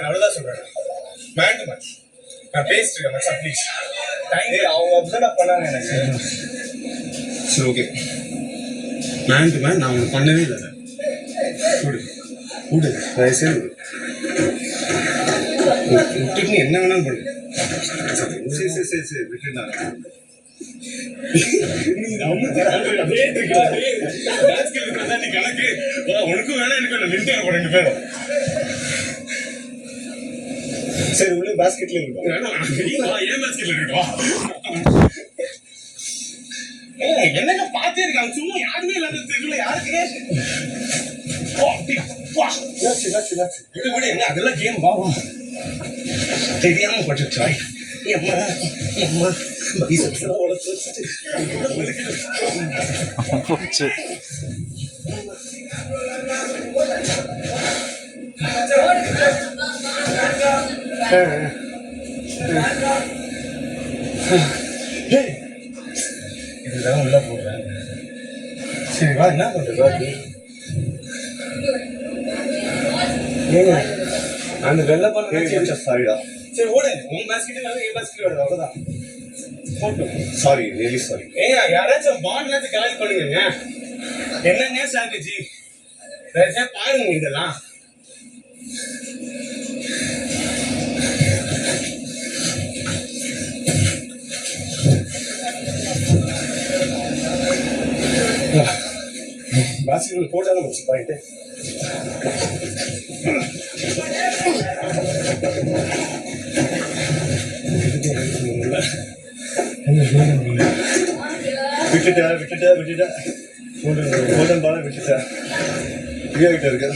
அவ்வளவுதான் சொல்றேன். நான் பேசிட்டு இருக்கேன் மச்சான் ப்ளீஸ். அவங்க அப்சர்வ் பண்ணாங்க எனக்கு. சரி ஓகே. மேன் டு மேன் நான் உனக்கு பண்ணவே இல்லை. விடு தயவுசெய்து விட்டுட்டு என்ன வேணாலும் பண்ணு. சரி விட்டுட்டாங்க. கணக்கு உனக்கும் வேணா எனக்கு நின்று ரெண்டு பேரும். சரி உள்ள பாஸ்கெட்ல இருக்கும். ஏன் பாஸ்கெட்ல இருக்கட்டும். என்னங்க பார்த்தே இருக்காங்க சும்மா யாருமே இல்லாத தெரியல யாருக்கு. என்ன அதெல்லாம் கேம் பாவம் தெரியாம பட்டுச்சாய். இதுதான் உள்ள போடுறேன். சரி வா என்ன பண்றது. அந்த வெள்ள பண்ண சாரிடா. சரி ஓடு. உங்க பாஸ்கெட் வந்து என் பாஸ்கெட் வருது அவ்வளவுதான். Sorry really sorry. ஏங்க யாராச்சும் பாண்ட் காலி பண்ணுங்க. என்னங்க ஸ்ட்ராட்டஜி பாருங்க இதெல்லாம். பாஸ்கெட் போட்டாலும் முடிச்சு பாயிண்ட். விட்டுட்டா கோல்டன் பால விட்டுட்டா. ஃப்ரீயா கிட்ட இருக்கு.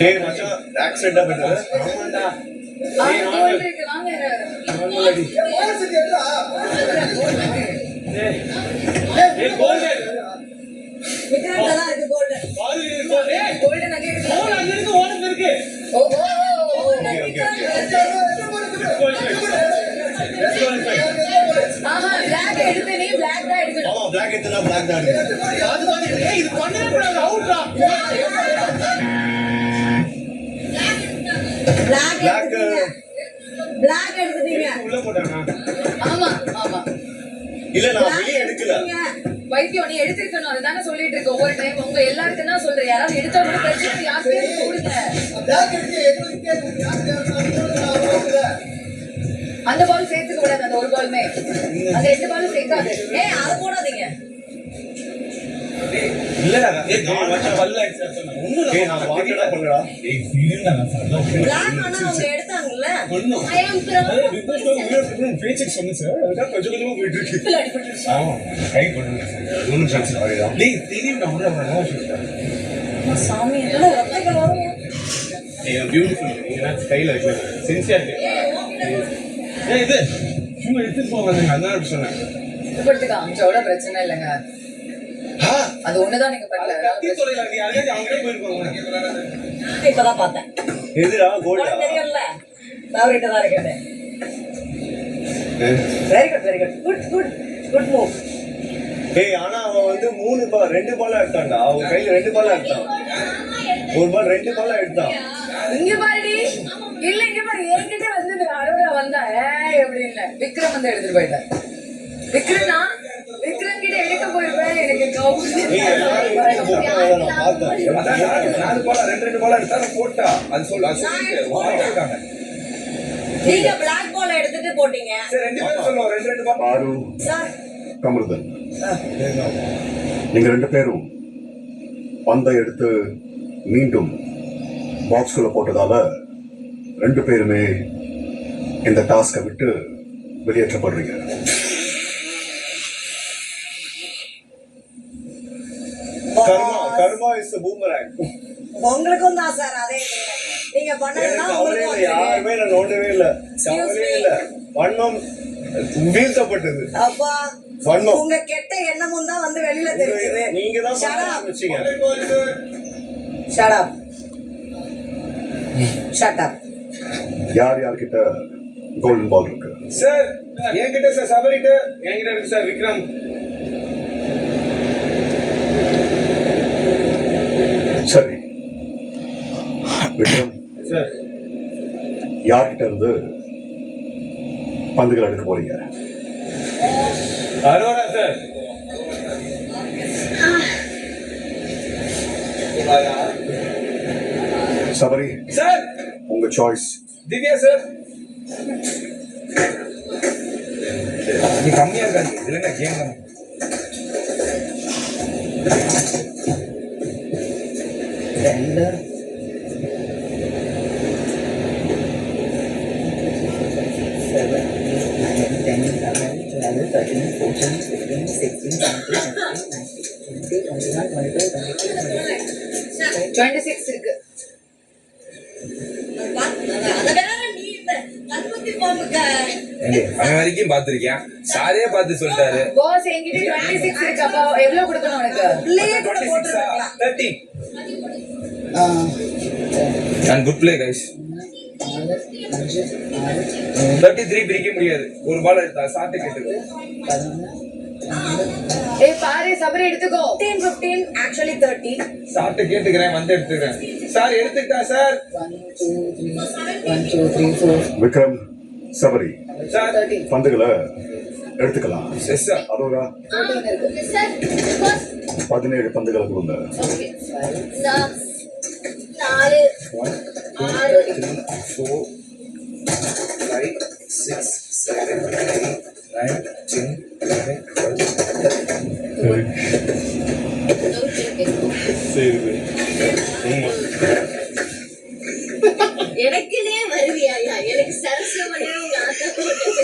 ஏய் மச்சான் ஆக்சிடென்ட்டா போயிடுது. ஆமாடா. வைத்தியம் நீ எடுத்திருக்கணும். அதுதானே சொல்லிட்டு இருக்க ஒவ்வொரு டைம். உங்க எல்லாருக்கும் தான் சொல்றேன். யாராவது எடுத்தா கூட பிரச்சனை யாருக்கும் கொடுங்க. அந்த பால் சேர்த்துக்க கூடாது. அந்த ஒரு பாலுமே அந்த 8 பாலும் சேர்க்காது. அதை போடாதீங்க. பிரச்சனை இல்லைங்க. அது ஒண்ணுதான் நீங்க பண்ணல. இப்பதான் பார்த்தேன். தெரியல ஃபேவரட் தான் இருக்கேன். Very good move. ஏய் ஆனா அவன் வந்து 2 பால் எடுத்தான்டா. அவன் கையில 2 பால் எடுத்தான். ஒரு பால் 2 பால் எடுத்தான். இங்க பாருடி. இல்ல இங்க பாரு. என்கிட்ட வந்து அரோரா வந்தா எப்படி இல்ல விக்ரம் வந்து எடுத்துட்டு போயிட்டான். விக்ரம் கிட்ட எடுக்க போயிருப்பேன். எனக்கு நீங்க பிளாக் பால் எடுத்துட்டு போட்டீங்க. கமருதன் நீங்க 2 பேரும் பந்தை எடுத்து மீண்டும் பாக்ஸ்குள்ள போட்டதால 2 பேருமே இந்த டாஸ்கை விட்டு வெளியேற்றப்படுறீங்க. கர்மா இஸ் a boomerang. உங்களுக்கும் தான் சார் அதே நீங்க பண்ணதெல்லாம் உங்களுக்கு யாருமே நான் நோண்டவே இல்ல. கவலையே இல்ல. வண்ணம் வீழ்த்தப்பட்டது. அப்பா உங்க கெட்ட எண்ணமும் தான் வந்து வெளியில தெரியுது. நீங்க தான் ஆரம்பிச்சீங்க. Shut up. Shut up. யார் யார்கிட்ட கோல்டன் பால் இருக்கு? சார் என்கிட்ட சார் சபரிட்டு என்கிட்ட இருக்கு சார் விக்ரம். சரி விக்ரம், சார் யார்கிட்ட இருந்து பந்துகள் எடுக்க போறீங்க? அரோரா சார். சபரி, சார் உங்க சாய்ஸ். திவ்யா சார். நீ கம்மியா இருக்காது இல்லைன்னா கேம் தான். ரெண்டு seven, 8, 9, 10, 11, 12, 13, 14, 15, 16, 17, 18, 19, 20, 21, 22, 23, 26 இருக்கு. அவன் வரைக்கும் பாத்திருக்கேன். சாரே பார்த்து சொல்லிட்டாரு. பாஸ் என்கிட்ட 26 இருக்கு. அப்ப எவ்வளவு கொடுக்கணும் உனக்கு? 30. நான் குட் பிளே கைஸ். 33 பிரிக்க முடியாது. ஒரு பால் எடுத்தா சாட்டை கேட்டு. ஏய் பாரு சபரி எடுத்துக்கோ. 15, 15, actually 30. சாட்டை கேட்டுக்கிறேன் வந்து எடுத்துக்கிறேன். சார் எடுத்துக்கிட்டா சார். 1, 2, 3, 4. விக்ரம், சபரி, சார் 13. பந்துகளை எடுத்துக்கலாம். Yes sir. அரோரா, 14 இருக்கு. 17 பந்துகளை கொடுங்க. Okay. 4 1, 2, 3, 4, 5, 6, 7, 8, 9, 10, 11, 12. சரி எனக்குனே வருவியாயா? எனக்கு சரஸ்வதி